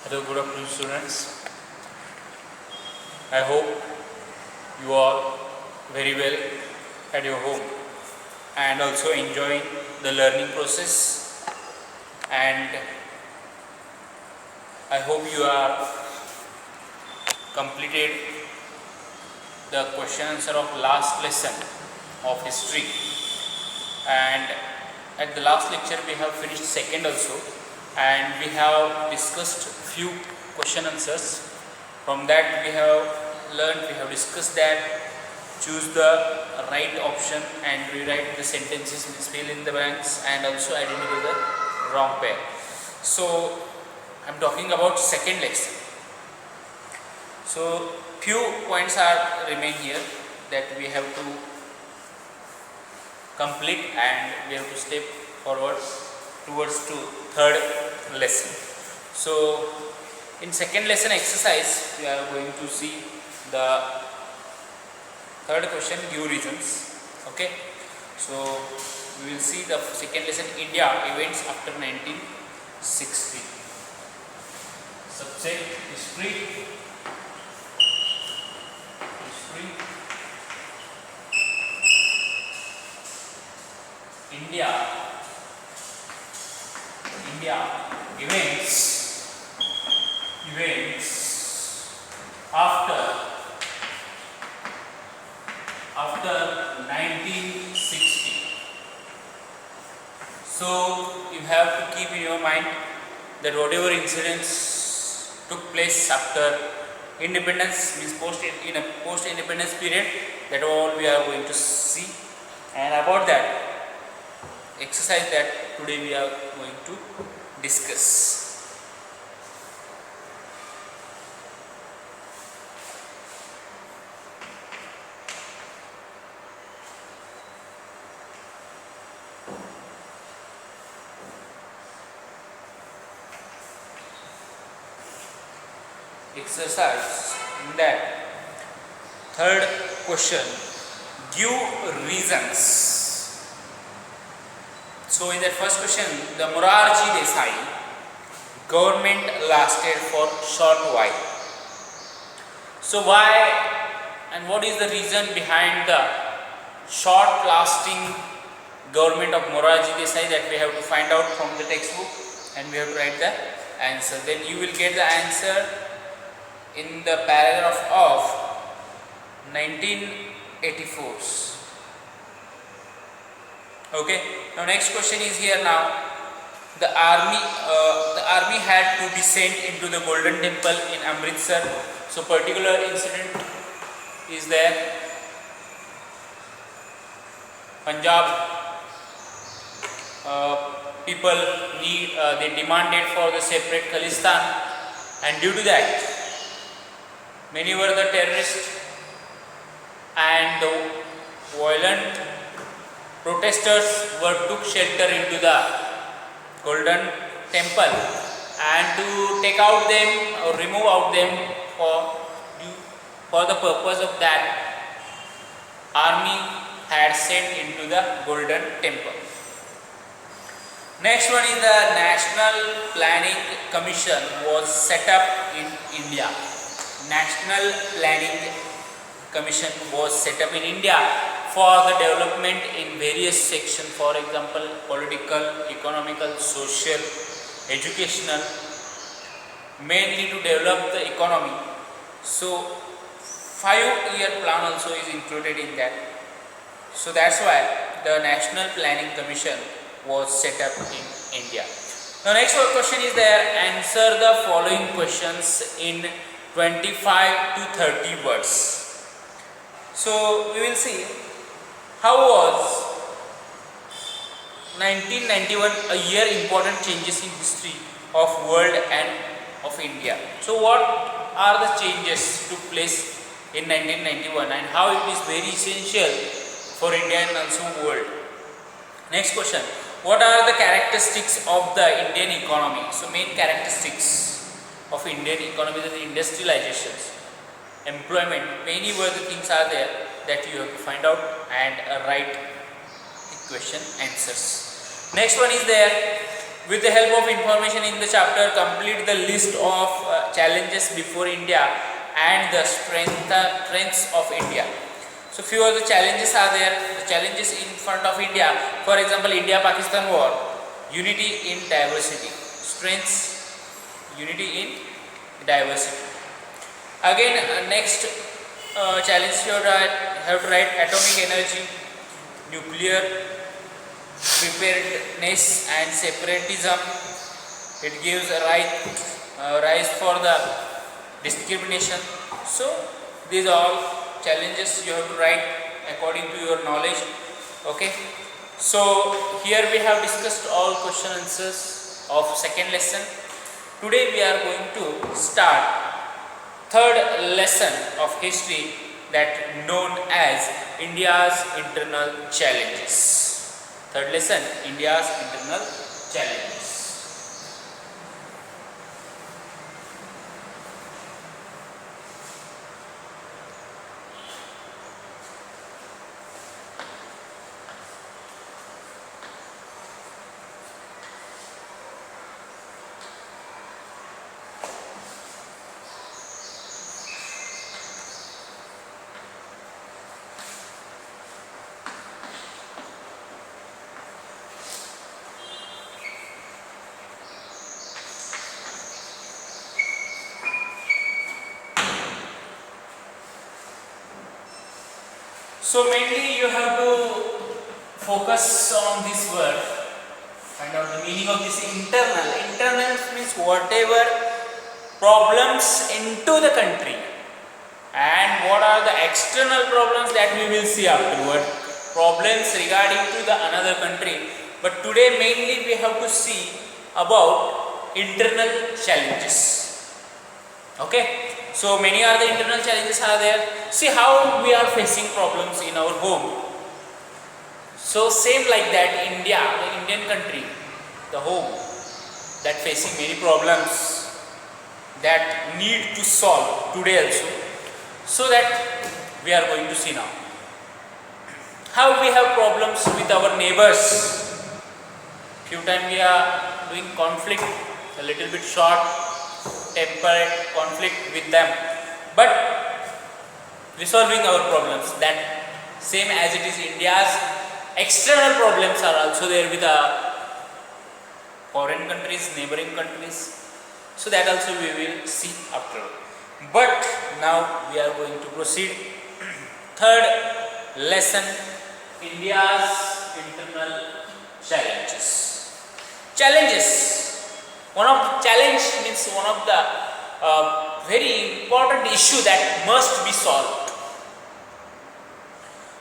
Hello, good afternoon students. I hope you all very well at your home and also enjoying the learning process, and I hope you are completed the question answer of last lesson of history, and at the last lecture we have finished second also, and we have discussed few question answers. From that we have discussed that choose the right option and rewrite the sentences, means fill in the blanks, and also identify the wrong pair. So I am talking about second lesson. So few points are remain here that we have to complete, and we have to step forward towards to third lesson. So in second lesson exercise we are going to see the third question, give reasons. Okay, so we will see the second lesson, India events after 1960. Subject history. India events after 1960. So you have to keep in your mind that whatever incidents took place after independence, means post independence period, that all we are going to see, and about that exercise that today we are going to discuss. Exercise in that third question, give reasons. So in that first question, the Morarji Desai government lasted for short while. So why and what is the reason behind the short lasting government of Morarji Desai, that we have to find out from the textbook, and we have to write the answer. Then you will get the answer in the paragraph of 1984. Okay, now next question is here. Now the army had to descend into the Golden Temple in Amritsar. So particular incident is there. Punjab people they demanded for the separate Khalistan, and due to that many were the terrorists and the violent protesters took shelter into the Golden Temple, and to take out them or remove out them for the purpose of that, army had sent into the Golden Temple. Next one is the National Planning Commission was set up in India. National Planning Commission was set up in India for the development in various sections, for example political, economical, social, educational, mainly to develop the economy. So 5-year plan also is included in that. So that's why the National Planning Commission was set up in India. Now next question is there, answer the following questions in 25 to 30 words. So we will see how was 1991 a year important changes in history of world and of India. So what are the changes took place in 1991 and how it is very essential for India and also world. Next question, what are the characteristics of the Indian economy? So main characteristics of Indian economy is the industrializations, employment, many were the things are there that you have to find out and write the question answers. Next one is there, With the help of information in the chapter, complete the list of challenges before India and the strengths of India. So few of the challenges are there. The challenges in front of India, for example, India-Pakistan war, unity in diversity. Strengths, unity in diversity. Again, next challenge you have to write atomic energy, nuclear preparedness and separatism. It gives a rise for the discrimination. So these are all challenges you have to write according to your knowledge. Okay, so here we have discussed all question answers of second lesson. Today we are going to start third lesson of history, that known as India's internal challenges. Third lesson, India's internal challenges. So mainly you have to focus on this word, find out the meaning of this internal. Internal means whatever problems into the country, and what are the external problems that we will see afterward, problems regarding to the another country. But today mainly we have to see about internal challenges. Okay. So many are the internal challenges are there. See how we are facing problems in our home. So same like that, India, the Indian country, the home, that facing many problems that need to solve today also. So that we are going to see now. How we have problems with our neighbors. Few times we are doing conflict, a little bit short tempered conflict with them, but resolving our problems, that same as it is India's external problems are also there with the foreign countries, neighboring countries. So that also we will see after. But now we are going to proceed. Third lesson, India's internal challenges. Challenges. One of the challenge means one of the very important issue that must be solved.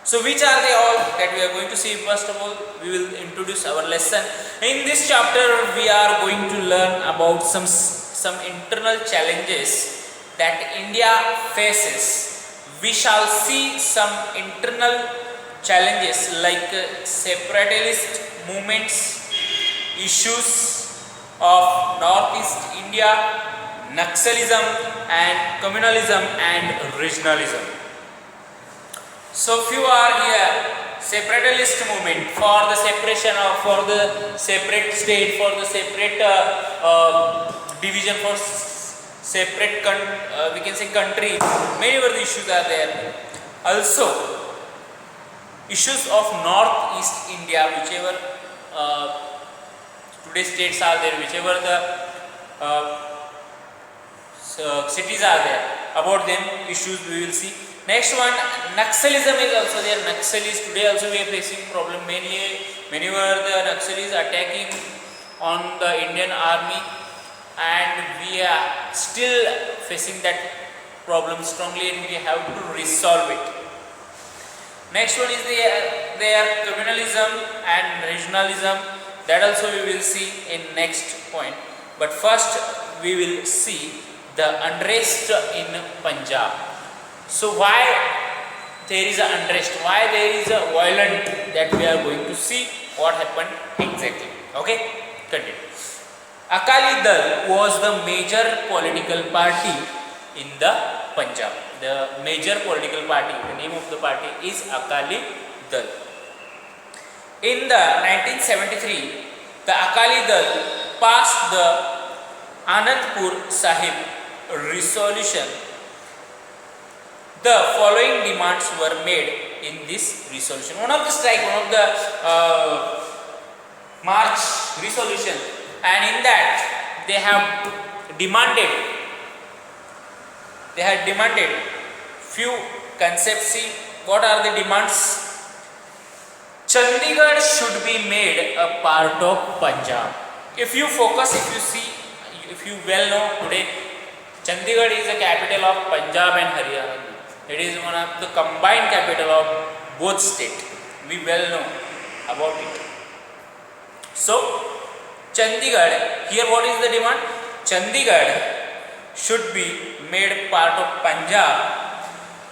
So which are they all that we are going to see? First of all, we will introduce our lesson. In this chapter, we are going to learn about some internal challenges that India faces. We shall see some internal challenges like separatist movements, issues of Northeast India, Naxalism and communalism and regionalism. So few are here. Separatist movement for the separation of, for the separate state, for the separate division, for separate we can say country. Many other issues are there. Also issues of Northeast India, whichever today's states are there, whichever the cities are there, about them issues we will see. Next one, Naxalism is also there. Naxalis today also we are facing problem. Mainly, many were the Naxalis attacking on the Indian army, and we are still facing that problem strongly, and we have to resolve it. Next one is their communalism and regionalism. That also we will see in next point. But first we will see the unrest in Punjab. So why there is an unrest, why there is a violent, that we are going to see what happened exactly. Okay, continue. Akali Dal was the major political party in the Punjab. The major political party, the name of the party is Akali Dal. In the 1973, the Akali Dal passed the Anandpur Sahib resolution. The following demands were made in this resolution. One of the March resolution, and in that they had demanded few concepts. See, what are the demands? Chandigarh should be made a part of Punjab. If you see, if you well know today, Chandigarh is the capital of Punjab and Haryana. It is one of the combined capital of both states. We well know about it. So, Chandigarh, here what is the demand? Chandigarh should be made part of Punjab.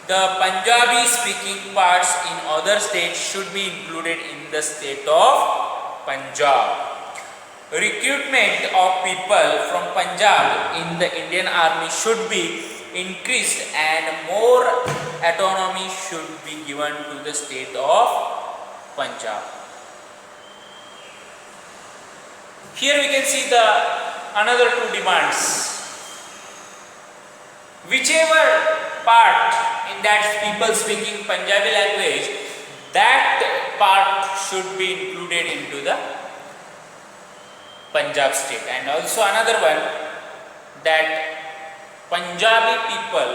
The Punjabi speaking parts in other states should be included in the state of Punjab. Recruitment of people from Punjab in the Indian Army should be increased and more autonomy should be given to the state of Punjab. Here we can see the another two demands. Whichever part in that people speaking Punjabi language, that part should be included into the Punjab state. And also another one, that Punjabi people,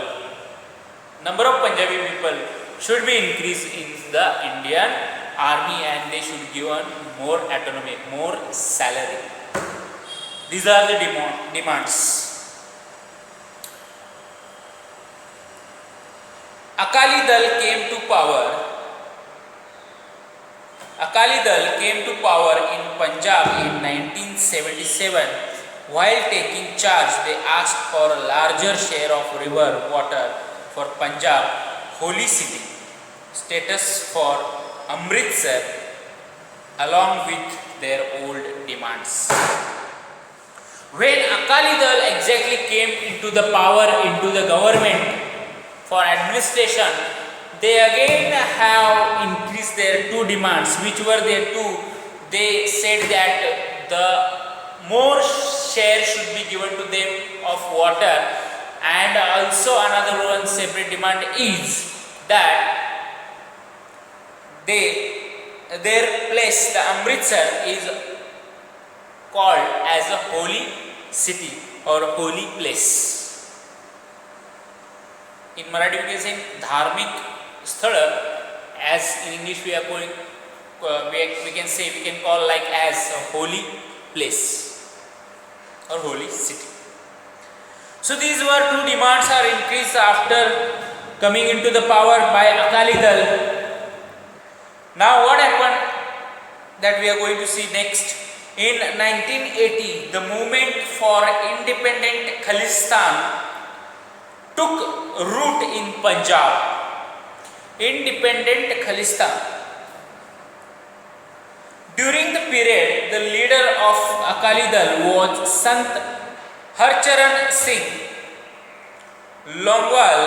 number of Punjabi people should be increased in the Indian Army and they should given more autonomy, more salary. These are the demands. Akali Dal came to power. Akali Dal came to power in Punjab in 1977. While taking charge, they asked for a larger share of river water for Punjab, holy city, status for Amritsar, along with their old demands. When Akali Dal exactly came into the power, into the government for administration, they again have increased their two demands. Which were their two? They said that the more share should be given to them of water, and also another one separate demand is that their place, the Amritsar, is called as a holy city or holy place. In Marathi we can say dharmik sthala, as in English we are calling, we can call like as a holy place or holy city. So these were two demands are increased after coming into the power by Akali Dal. Now what happened that we are going to see next. In 1980, the movement for independent Khalistan took root in Punjab. Independent Khalistan. During the period, the leader of Akali Dal was Sant Harcharan Singh Longwal.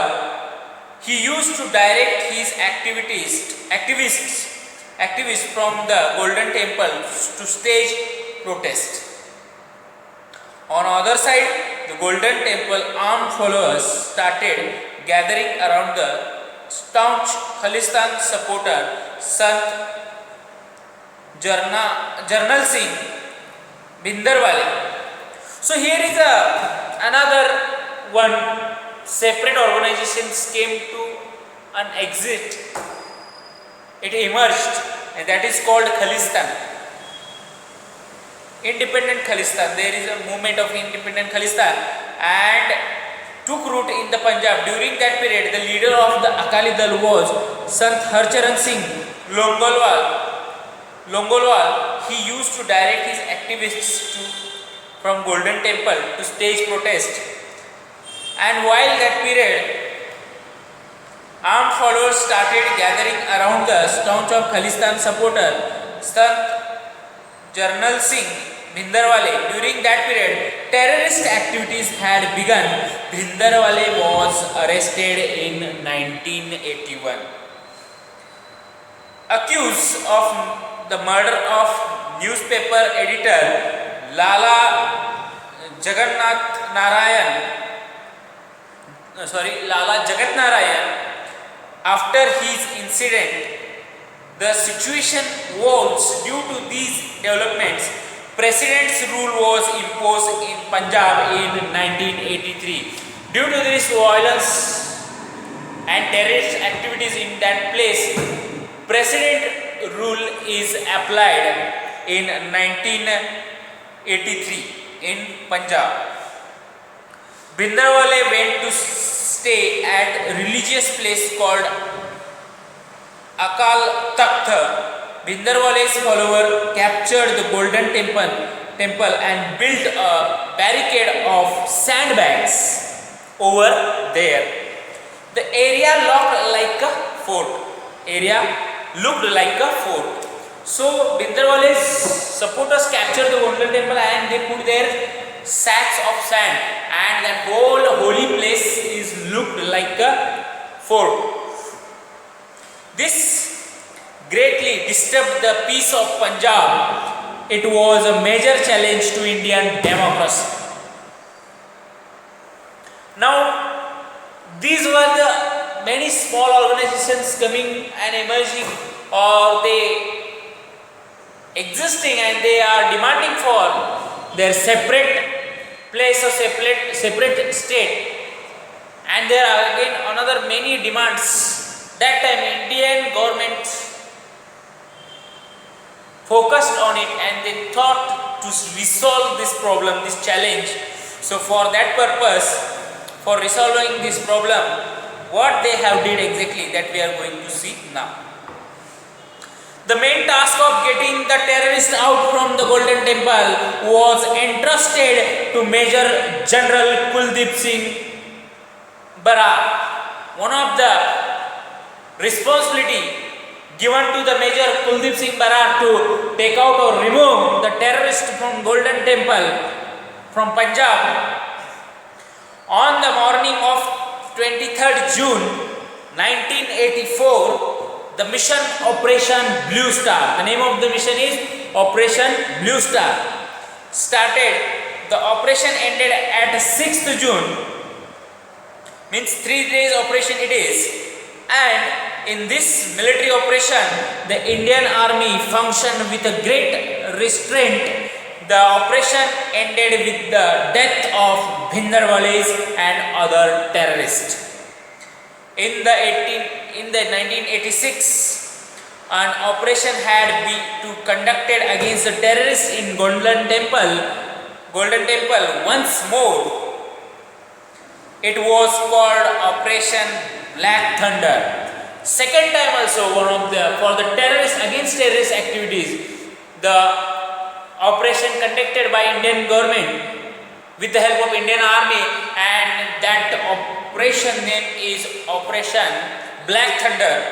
He used to direct his activists from the Golden Temple to stage protest. On the other side, the Golden Temple armed followers started gathering around the staunch Khalistan supporter Sant Jarnal Singh Bhindarwale. So here is another one separate organizations came to an exit. It emerged, and that is called Khalistan. Independent Khalistan. There is a movement of independent Khalistan and took root in the Punjab. During that period, the leader of the Akali Dal was Sant Harcharan Singh Longolwal. He used to direct his activists from Golden Temple to stage protest. And while that period, armed followers started gathering around the staunch of Khalistan supporter Sant Jarnal Singh Bhindarwale. During that period, terrorist activities had begun. Bhindarwale was arrested in 1981. Accused of the murder of newspaper editor Lala Lala Jagat Narayan, after his incident, the situation was due to these developments. President's rule was imposed in Punjab in 1983. Due to this violence and terrorist activities in that place, President rule is applied in 1983 in Punjab. Bhindranwale went to stay at a religious place called Akal Takht. Bhindranwale's follower captured the Golden Temple and built a barricade of sandbags over there. The area looked like a fort. So Bhindranwale's supporters captured the Golden Temple and they put their sacks of sand, and that whole holy place is looked like a fort. This greatly disturbed the peace of Punjab. It was a major challenge to Indian democracy. Now, these were the many small organizations coming and emerging, or they existing, and they are demanding for their separate place or separate state. And there are again another many demands. That time Indian government focused on it and they thought to resolve this problem, this challenge. So for that purpose, for resolving this problem, what they have did exactly, that we are going to see now. The main task of getting the terrorists out from the Golden Temple was entrusted to Major General Kuldeep Singh Barar. One of the responsibility given to the Major Kuldeep Singh Barar to take out or remove the terrorists from Golden Temple from Punjab. On the morning of 23rd June 1984, the mission Operation Blue Star, the name of the mission is Operation Blue Star, started. The operation ended at 6th June, means 3 days operation it is. And in this military operation, the Indian Army functioned with a great restraint. The operation ended with the death of Bhindranwale and other terrorists. In the 1986, an operation had been conducted against the terrorists in Golden Temple once more. It was called Operation Black Thunder. Second time also, for the terrorists against terrorist activities, the operation conducted by Indian government with the help of Indian Army, and that operation name is Operation Black Thunder.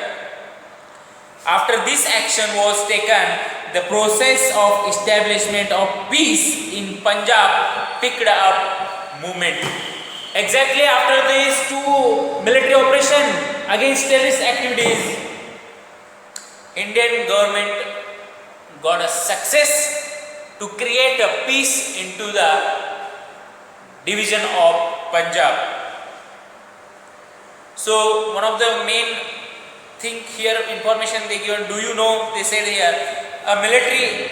After this action was taken, the process of establishment of peace in Punjab picked up movement. Exactly after these two military operations against terrorist activities, Indian government got a success to create a peace into the division of Punjab. So one of the main thing here, information they given, do you know, they said here, a military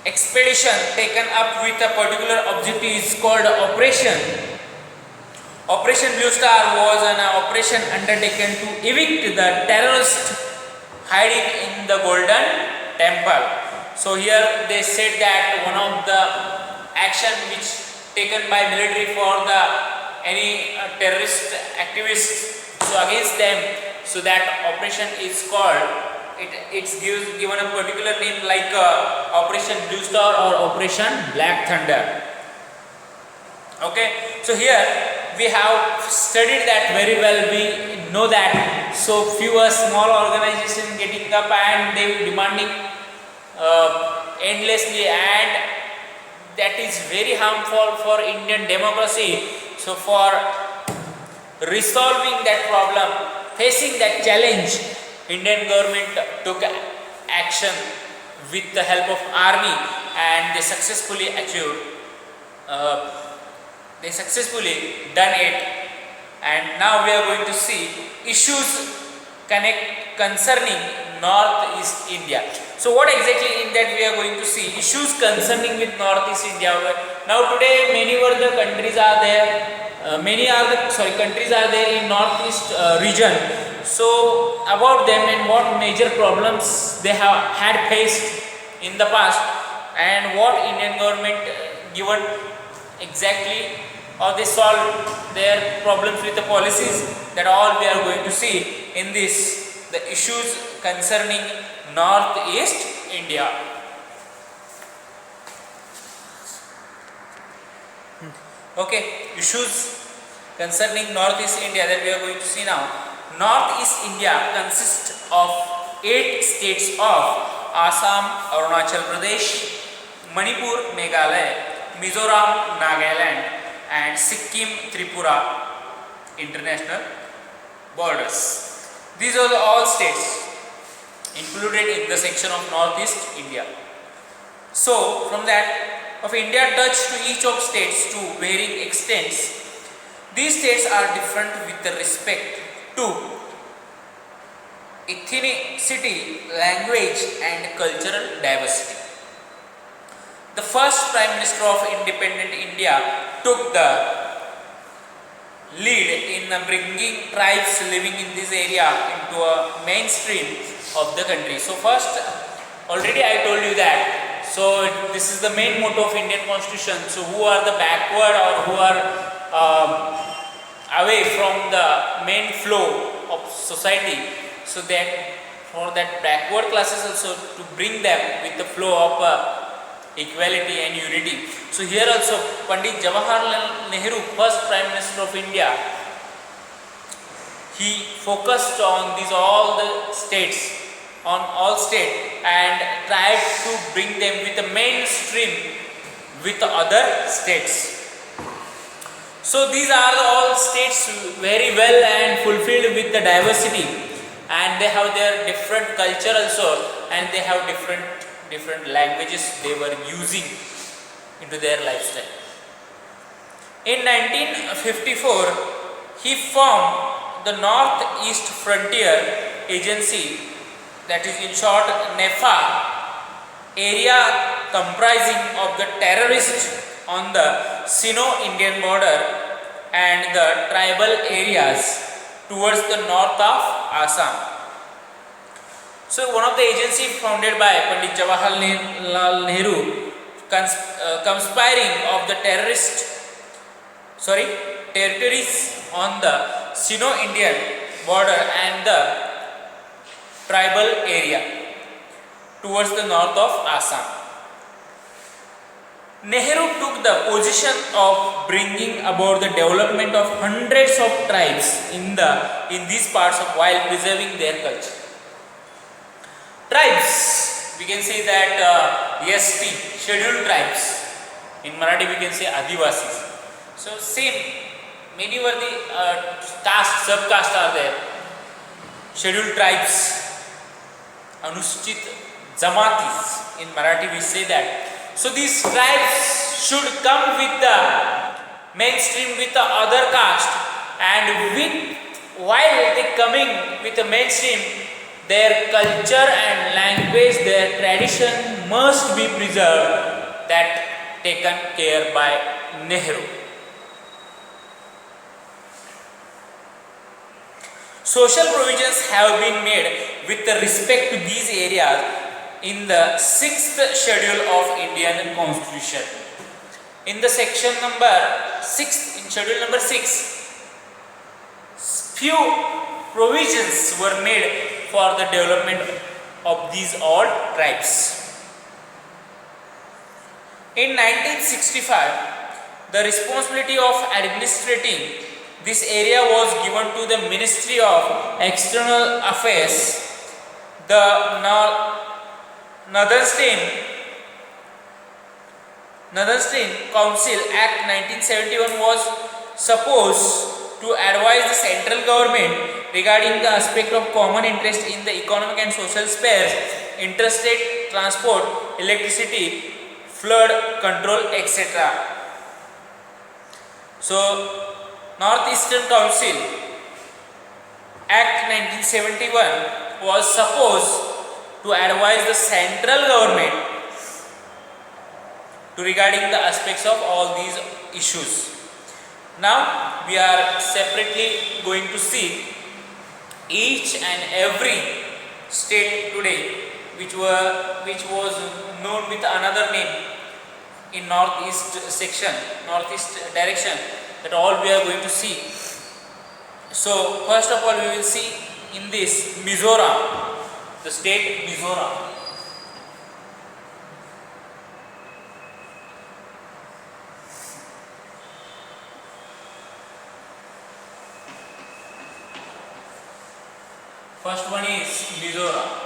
expedition taken up with a particular objective is called Operation Blue Star was an operation undertaken to evict the terrorists hiding in the Golden Temple. So here they said that one of the action which taken by military for the any terrorist activists, so against them, so that operation is called, it's given a particular name like Operation Blue Star or Operation Black Thunder. Okay, so here we have studied that very well. We know that. So few small organizations getting up and they demanding endlessly, and that is very harmful for Indian democracy. So for resolving that problem, facing that challenge, Indian government took action with the help of army and they successfully achieved, they successfully done it. And now we are going to see issues concerning Northeast India. So what exactly in that we are going to see? Issues concerning with Northeast India. Now today many were the countries are there, countries are there in Northeast region. So about them and what major problems they have had faced in the past, and what Indian government given exactly, or they solved their problems with the policies, that all we are going to see in this, the issues concerning Northeast India. Okay, issues concerning Northeast India that we are going to see now. Northeast India consists of 8 states of Assam, Arunachal Pradesh, Manipur, Meghalaya, Mizoram, Nagaland, and Sikkim, Tripura international borders. These are all states included in the section of Northeast India. So from that of India touched to each of states to varying extents. These states are different with respect to ethnicity, language, and cultural diversity. The first Prime Minister of independent India took the lead in bringing tribes living in this area into a mainstream of the country. So first, already I told you that. So this is the main motto of Indian Constitution. So who are the backward or who are away from the main flow of society, so that for that backward classes also to bring them with the flow of equality and unity. So here also Pandit Jawaharlal Nehru, first Prime Minister of India, he focused on these all the states, on all states, and tried to bring them with the mainstream with the other states. So these are all states very well and fulfilled with the diversity, and they have their different culture also, and they have different languages they were using into their lifestyle. In 1954, he formed the Northeast Frontier Agency, that is in short NEFA, area comprising of the terrorists on the Sino-Indian border and the tribal areas towards the north of Assam. So one of the agencies founded by Pandit Jawaharlal Nehru, conspiring of the territories on the Sino-Indian border and the tribal area towards the north of Assam. Nehru took the position of bringing about the development of hundreds of tribes in these parts of, while preserving their culture. Tribes, we can say that ST, scheduled tribes. In Marathi we can say Adivasis. So same, many were the caste, sub-caste are there. Scheduled tribes, Anuschit Jamatis, in Marathi we say that. So these tribes should come with the mainstream with the other caste, and while they coming with the mainstream, their culture and language, their tradition must be preserved, that taken care by Nehru. Social provisions have been made with respect to these areas in the 6th schedule of Indian Constitution. In the section number 6, in schedule number 6, few provisions were made for the development of these all tribes. In 1965, the responsibility of administrating this area was given to the Ministry of External Affairs. The Northern Council Act 1971 was supposed to advise the central government regarding the aspect of common interest in the economic and social spheres, interstate transport, electricity, flood control, etc. So Northeastern Council Act 1971 was supposed to advise the central government to regarding the aspects of all these issues. Now we are separately going to see each and every state today which was known with another name in northeast section, northeast direction, that all we are going to see. So first of all we will see in this Mizoram, the state Mizoram. First one is Mizoram.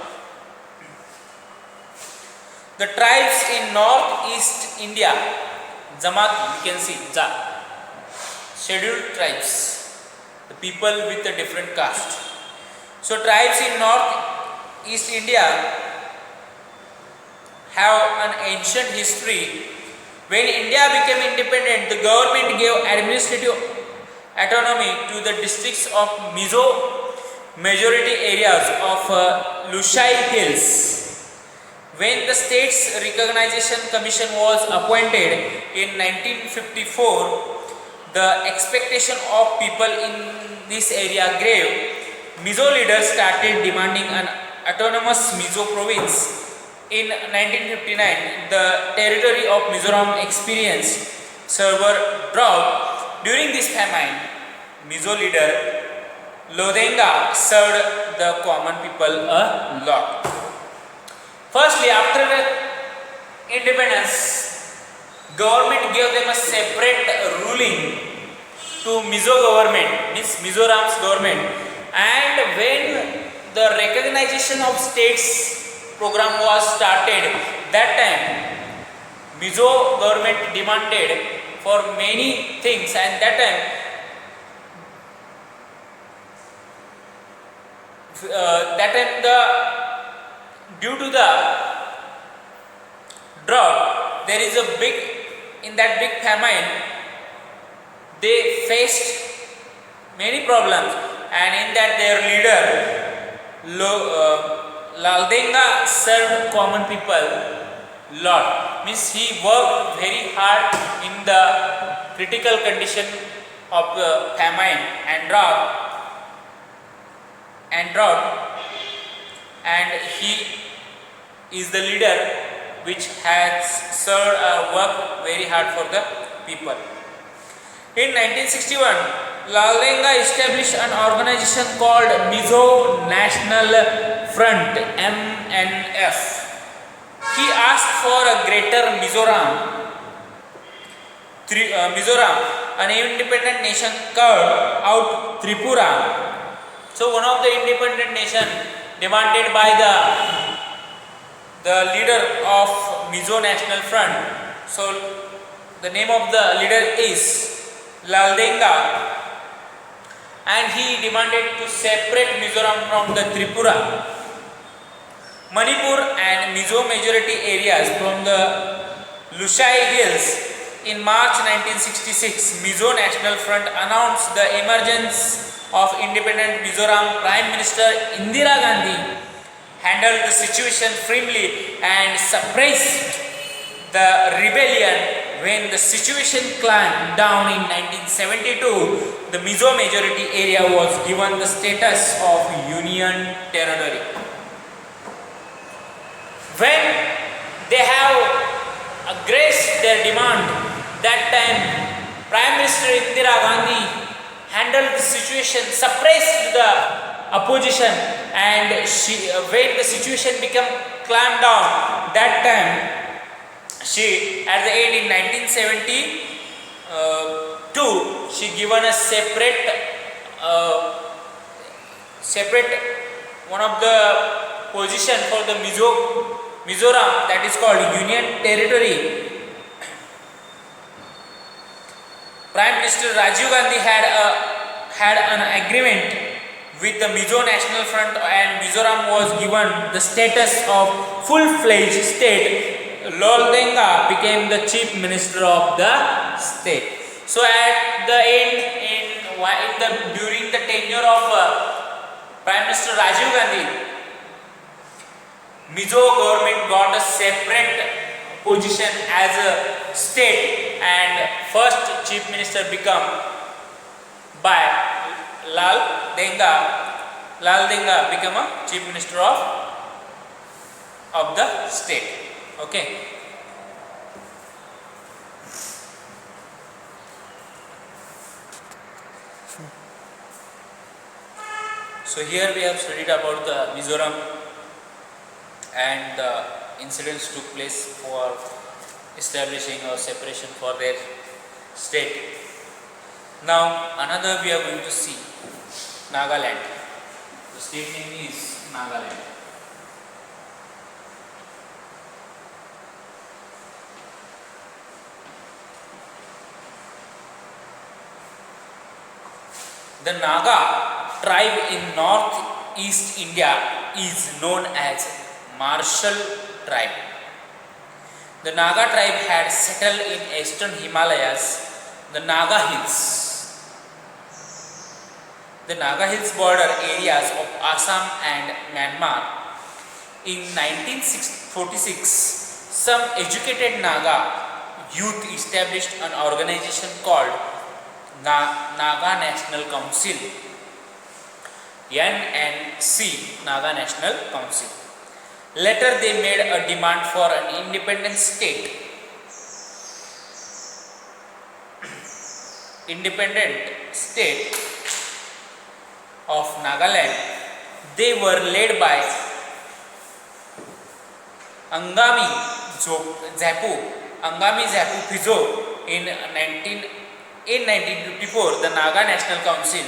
The tribes in northeast India, Jamaat, you can see, scheduled tribes, the people with a different caste. So tribes in northeast India have an ancient history. When India became independent, the government gave administrative autonomy to the districts of Mizo majority areas of Lushai Hills. When the States Recognition Commission was appointed in 1954, the expectation of people in this area grew. Mizo leaders started demanding an autonomous Mizo province. In 1959, the territory of Mizoram experienced severe drought. During this famine, Mizo leader Lodhenga served the common people a lot. Firstly, after the independence, government gave them a separate ruling to Mizo government, means Mizoram's government. And when the recognition of states program was started, that time Mizo government demanded for many things, and that time due to the drought, there is a in that big famine, they faced many problems, and in that their leader Laldhenga served common people lot. Means he worked very hard in the critical condition of the famine and drought, and he is the leader which has served work very hard for the people. In 1961, Laldhenga established an organization called Mizo National Front (MNF). He asked for a greater Mizoram, an independent nation carved out Tripura. So one of the independent nation demanded by the leader of Mizo National Front. So the name of the leader is Laldhenga, and he demanded to separate Mizoram from the Tripura, Manipur and Mizo majority areas from the Lushai Hills. In March 1966, Mizo National Front announced the emergence of independent Mizoram. Prime Minister Indira Gandhi handled the situation firmly and suppressed the rebellion. When the situation calmed down in 1972, the Mizo majority area was given the status of Union Territory. When they have aggressed their demand, that time Prime Minister Indira Gandhi handled the situation, suppressed the opposition, and when the situation became calmed down, that time she, at the end in 1972, she given a separate one of the position for the Mizoram, that is called Union Territory. Prime Minister Rajiv Gandhi had an agreement with the Mizo National Front, and Mizoram was given the status of full-fledged state Lal Denga became the chief minister of the state. So at the end, during the tenure of Prime Minister Rajiv Gandhi, Mizo government got a separate position as a state, and first chief minister become by Lal Denga. Lal Denga become a chief minister of the state. Okay. So here we have studied about the Mizoram, and the incidents took place for establishing or separation for their state. Now another we are going to see Nagaland. The state name is Nagaland. The Naga tribe in northeast India is known as Marshall tribe. The Naga tribe had settled in eastern Himalayas, the Naga Hills. The Naga Hills border areas of Assam and Myanmar. In 1946, some educated Naga youth established an organization called Naga National Council, NNC, Naga National Council. Later they made a demand for an independent state. Of Nagaland. They were led by Angami Zapu Phizo in 1954. The Naga National Council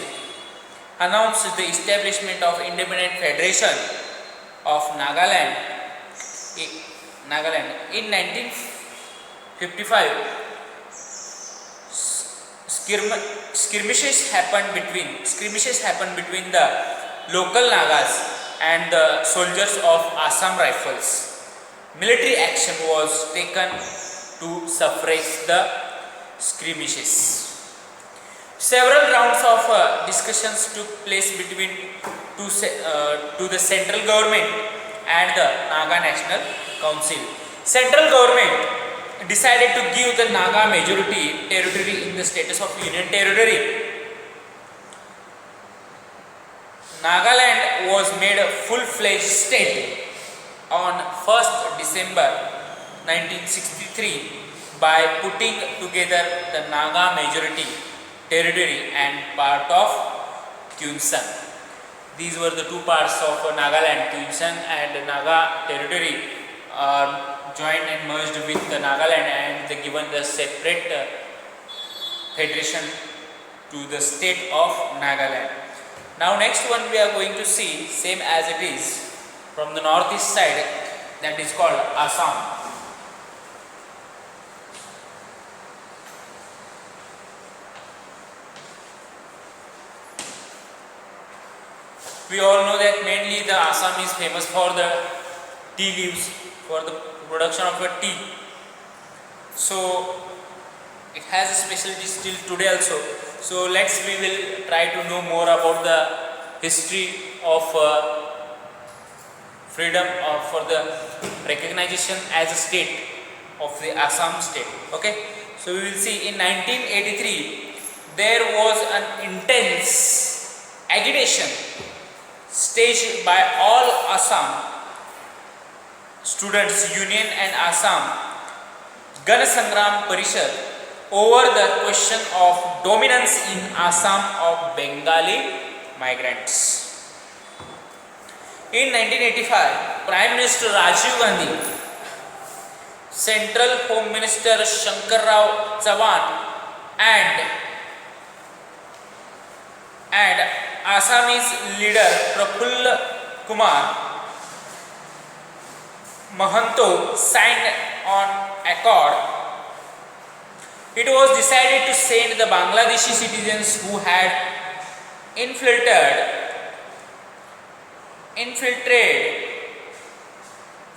announced the establishment of Independent Federation of Nagaland. In 1955, skirmishes happened between the local Nagas and the soldiers of Assam Rifles. Military action was taken to suppress the skirmishes. Several rounds of discussions took place between to the central government and the Naga National Council. Central government decided to give the Naga majority territory in the status of Union Territory. Nagaland was made a full-fledged state on 1st December 1963 by putting together the Naga majority territory and part of Tucson. These were the two parts of Nagaland. Tucson and Naga territory joined and merged with the Nagaland, and they given the separate federation to the state of Nagaland. Now next one we are going to see, same as it is from the northeast side, that is called Assam. We all know that mainly the Assam is famous for the tea leaves, for the production of a tea. So it has a specialty still today also. So we will try to know more about the history of freedom for the recognition as a state of the Assam state. Okay, so we will see in 1983 there was an intense agitation staged by all Assam Students Union and Assam Gan Sangram Parishad over the question of dominance in Assam of Bengali migrants. In 1985, Prime Minister Rajiv Gandhi, Central Home Minister Shankar Rao Chavan and Assamese leader Prafulla Kumar Mahanto signed on accord. It was decided to send the Bangladeshi citizens who had infiltrated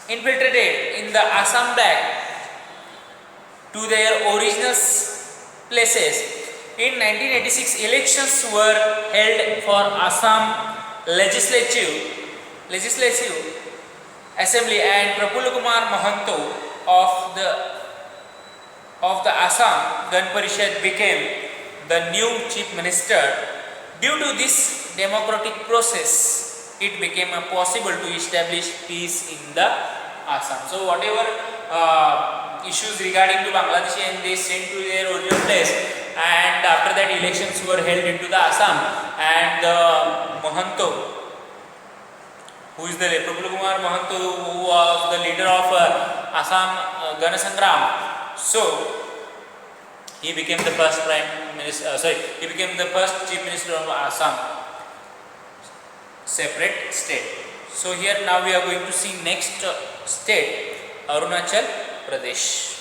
infiltrated in the Assam back to their original places. In 1986, elections were held for Assam Legislative Assembly, and Prafulla Kumar Mohanty of the Assam Gan Parishad became the new chief minister. Due to this democratic process, it became possible to establish peace in the Assam. So whatever issues regarding to Bangladesh, and they sent to their original place, and after that elections were held into the Assam, and Mohanty, who is the Prafulla Kumar Mohanty, who was the leader of Assam Gana Sangram, so he became the first prime minister. He became the first chief minister of Assam, separate state. So here now we are going to see next state, Arunachal Pradesh.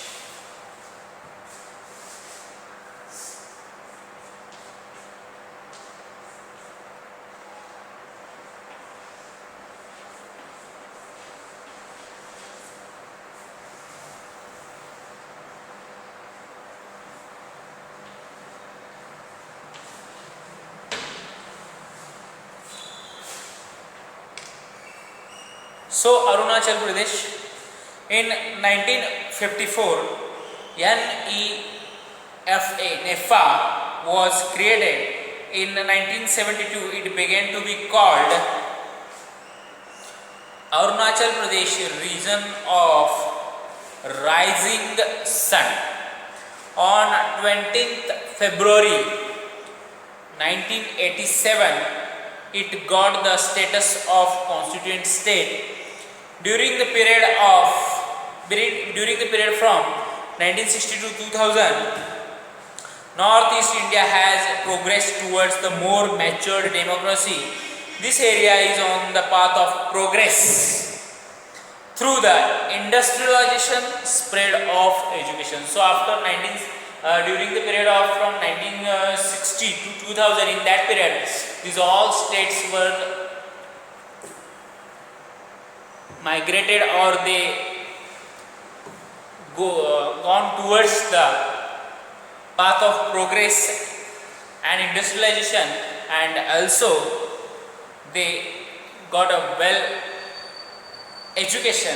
So Arunachal Pradesh, in 1954, NEFA was created. In 1972, it began to be called Arunachal Pradesh Region of Rising Sun. On 20th February 1987, it got the status of constituent state. During the period from 1960 to 2000, Northeast India has progressed towards the more matured democracy. This area is on the path of progress through the industrialization, spread of education. So after during the period of from 1960 to 2000, in that period, these all states were migrated, or they gone towards the path of progress and industrialization, and also they got a well education,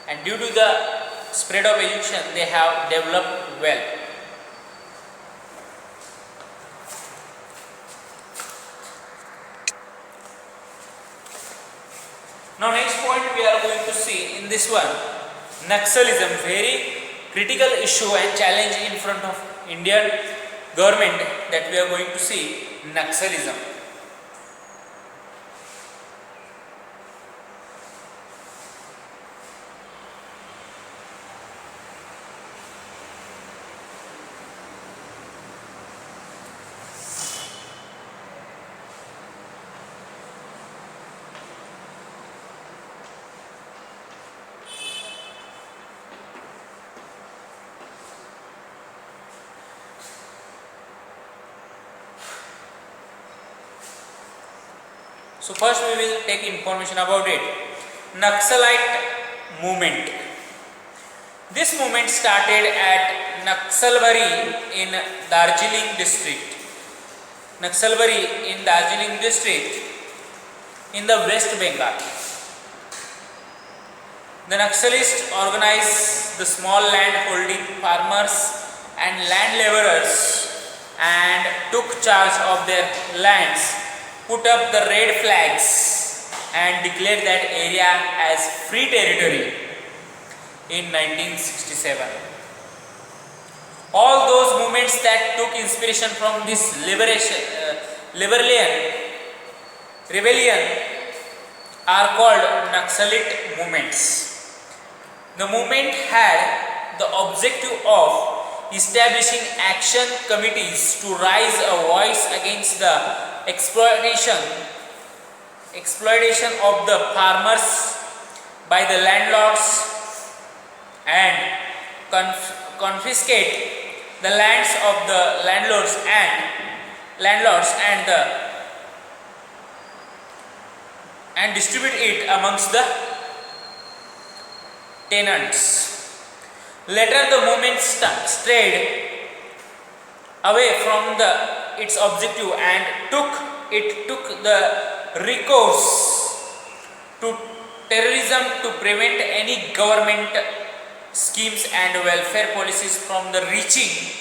and due to the spread of education they have developed well. Now next point we are going to see in this one, Naxalism, very critical issue and challenge in front of Indian government, that we are going to see Naxalism. So first we will take information about it. Naxalite movement. This movement started at Naxalbari in Darjeeling district. Naxalbari in Darjeeling district in the West Bengal. The Naxalists organized the small land holding farmers and land laborers and took charge of their lands, put up the red flags and declared that area as free territory in 1967. All those movements that took inspiration from this rebellion are called Naxalite movements. The movement had the objective of establishing action committees to raise a voice against the exploitation of the farmers by the landlords and confiscate the lands of the landlords and distribute it amongst the tenants. Later the movement strayed away from its objective and took the recourse to terrorism to prevent any government schemes and welfare policies from the reaching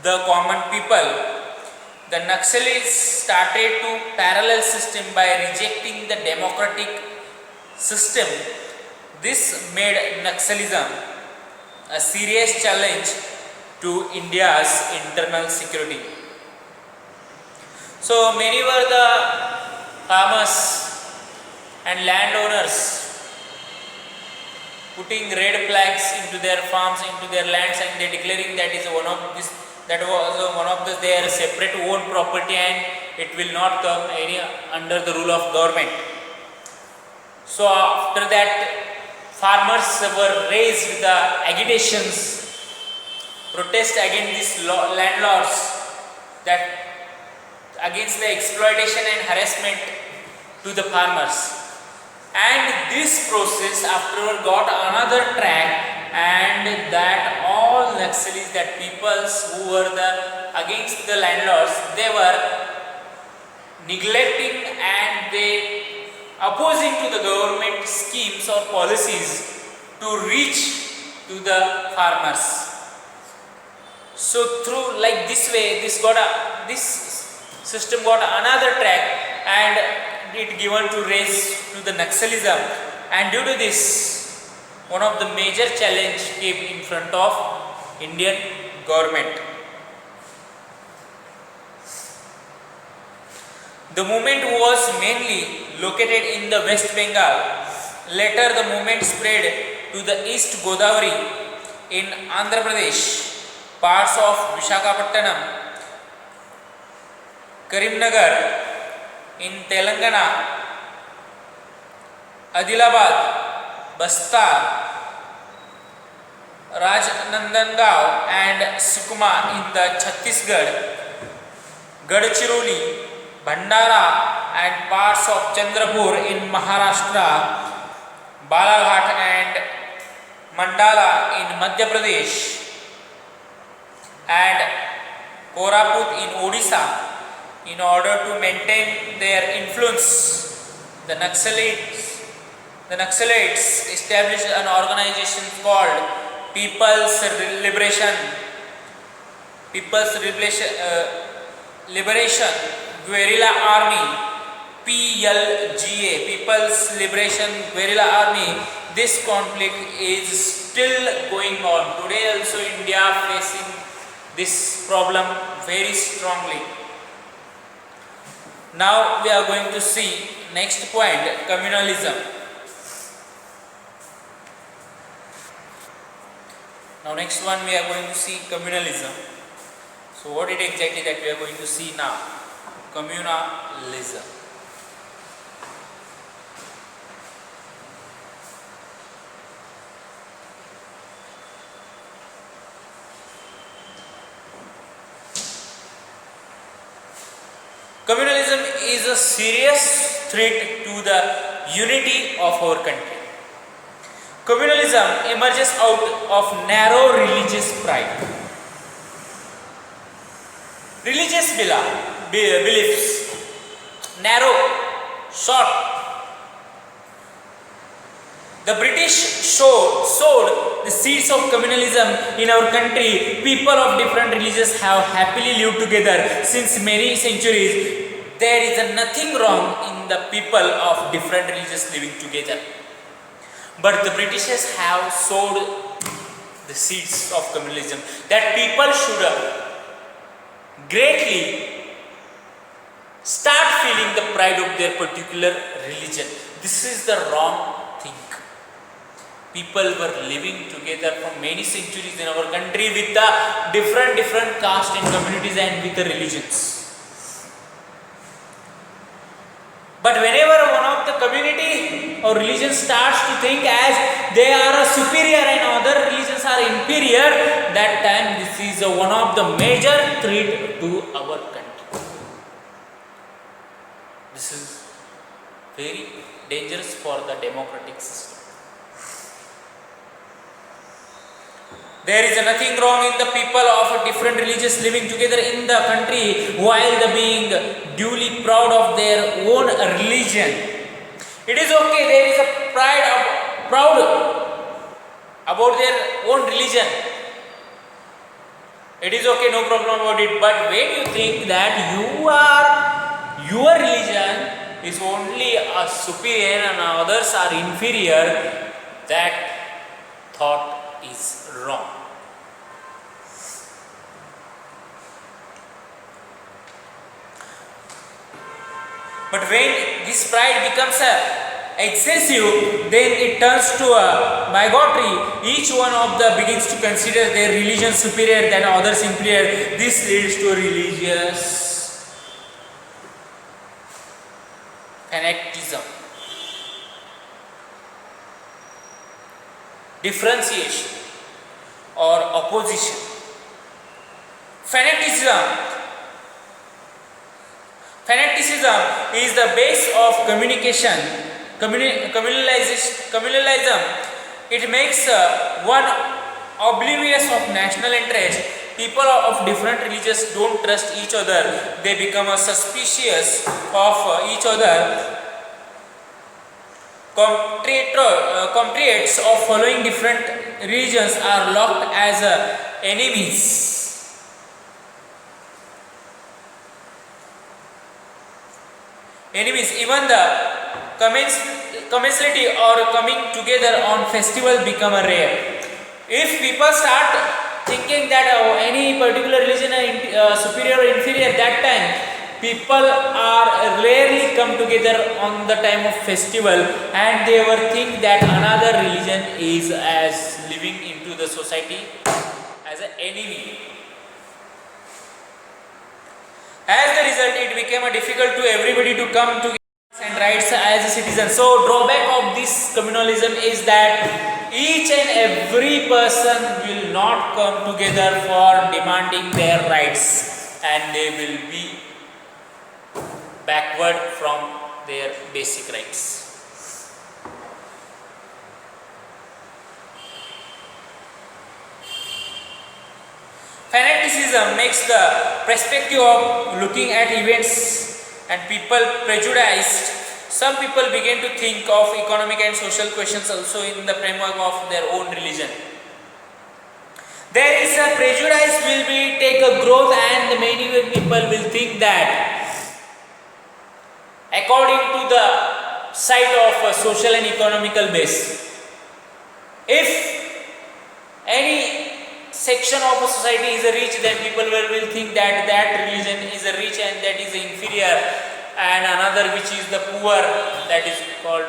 the common people. The Naxalis started to parallel system by rejecting the democratic system. This made Naxalism a serious challenge to India's internal security. So many were the farmers and landowners putting red flags into their farms, into their lands, and they declaring that is one of this, that was one of their separate own property and it will not come any under the rule of government. So after that, farmers were raised with the agitations, protest against these landlords, that against the exploitation and harassment to the farmers. And this process afterward got another track, and that all Naxalis, that peoples who were against the landlords, they were neglecting and they opposing to the government schemes or policies to reach to the farmers. So through like this way, this system got another track and it given to raise to the Naxalism, and due to this, one of the major challenge came in front of Indian government. The movement was mainly located in the West Bengal. Later the movement spread to the East Godavari in Andhra Pradesh, parts of Visakhapatnam, Karimnagar in Telangana, Adilabad, Bastar, Rajnandangao and Sukma in the Chhattisgarh, Gadchiroli, Bhandara and parts of Chandrapur in Maharashtra, Balaghat and Mandala in Madhya Pradesh, and Koraput in Odisha. In order to maintain their influence, the Naxalites established an organization called People's Liberation Guerrilla Army, PLGA, People's Liberation Guerrilla Army. This conflict is still going on. Today also India facing this problem very strongly. Now we are going to see next point, communalism. Now next one we are going to see communalism. So what it exactly that we are going to see now? Communalism. Communalism is a serious threat to the unity of our country. Communalism emerges out of narrow religious pride. Religious beliefs, narrow, short. The British sowed the seeds of communalism in our country. People of different religions have happily lived together since many centuries. There is nothing wrong in the people of different religions living together. But the Britishers have sowed the seeds of communalism, that people should greatly start feeling the pride of their particular religion. This is the wrong thing. People were living together for many centuries in our country with the different caste and communities and with the religions. But whenever one of the community or religion starts to think as they are superior and other religions are inferior, that time this is one of the major threat to our country. This is very dangerous for the democratic system. There is nothing wrong in the people of different religions living together in the country while the being duly proud of their own religion. It is okay, there is a proud about their own religion. It is okay, no problem about it. But when you think that your religion is only a superior and others are inferior, that thought is wrong. But when this pride becomes excessive, then it turns to a bigotry. Each one of the begins to consider their religion superior than others inferior. This leads to religious fanaticism, differentiation or opposition. Fanaticism is the base of communication, communalism. It makes one oblivious of national interest. People of different religions don't trust each other. They become suspicious of each other. Compatriots of following different religions are locked as enemies. Even the commensality or coming together on festival become a rare. If people start thinking that any particular religion is superior or inferior, that time people are rarely come together on the time of festival, and they will think that another religion is as living into the society as an enemy. As the result, it became difficult to everybody to come together and rights as a citizen. So, drawback of this communalism is that each and every person will not come together for demanding their rights, and they will be backward from their basic rights. Fanaticism makes the perspective of looking at events and people prejudiced. Some people begin to think of economic and social questions also in the framework of their own religion. There is a prejudice will be take a growth, and many people will think that according to the side of a social and economical base, if any section of a society is a rich, then people will think that that religion is a rich and that is inferior, and another which is the poor, that is called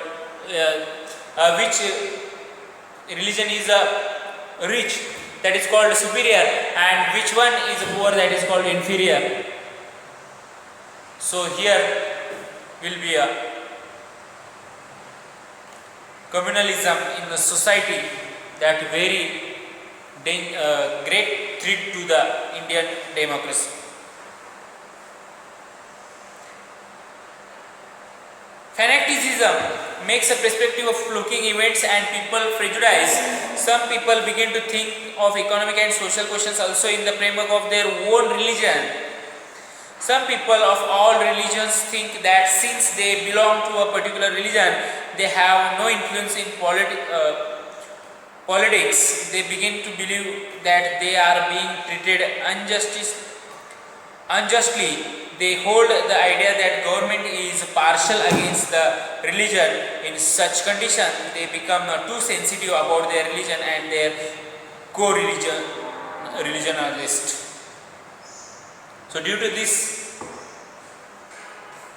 which religion is a rich, that is called superior, and which one is poor, that is called inferior. So here will be a communalism in the society, that very great threat to the Indian democracy. Fanaticism makes a perspective of looking events and people prejudice. Some people begin to think of economic and social questions also in the framework of their own religion. Some people of all religions think that since they belong to a particular religion, they have no influence in politics. They begin to believe that they are being treated unjustly. They hold the idea that government is partial against the religion. In such condition, they become too sensitive about their religion and their religionalist. So due to this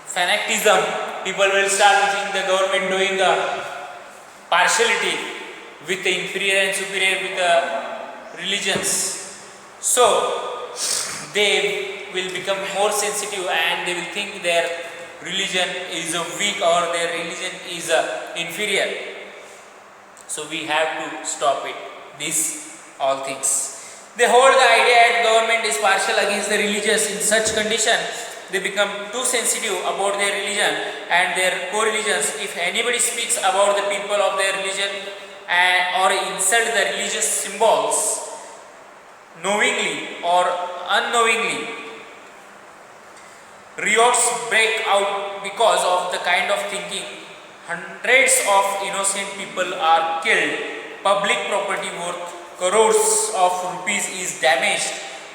fanaticism, people will start thinking the government doing the partiality with the inferior and superior with the religions. So they will become more sensitive and they will think their religion is weak or their religion is inferior. So we have to stop it. These all things. They hold the idea that government is partial against the religious. In such condition, they become too sensitive about their religion and their co-religions. If anybody speaks about the people of their religion or insult the religious symbols, knowingly or unknowingly, riots break out because of the kind of thinking. Hundreds of innocent people are killed, public property worth crores of rupees is damaged,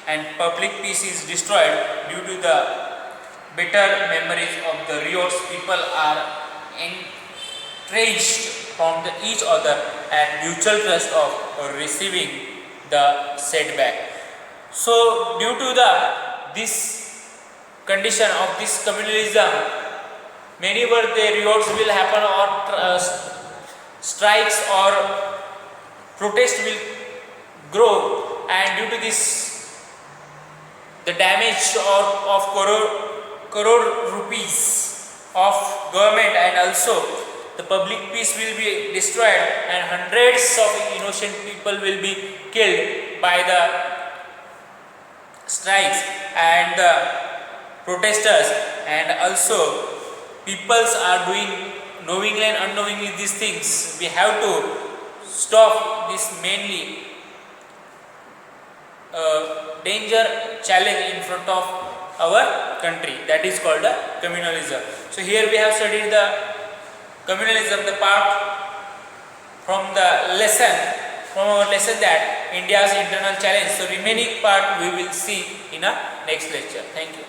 and public peace is destroyed due to the bitter memories of the riots. People are estranged from each other and mutual trust of receiving the setback. So due to this condition of this communalism, many were the riots will happen, or strikes or protest will grow, and due to this the damage of crore rupees of government, and also the public peace will be destroyed, and hundreds of innocent people will be killed by the strikes and the protesters, and also peoples are doing knowingly and unknowingly these things. We have to stop this mainly danger challenge in front of our country, that is called the communalism. So here we have studied the communalism, the part from the lesson, from our lesson, that India's internal challenge. So remaining part we will see in a next lecture. Thank you.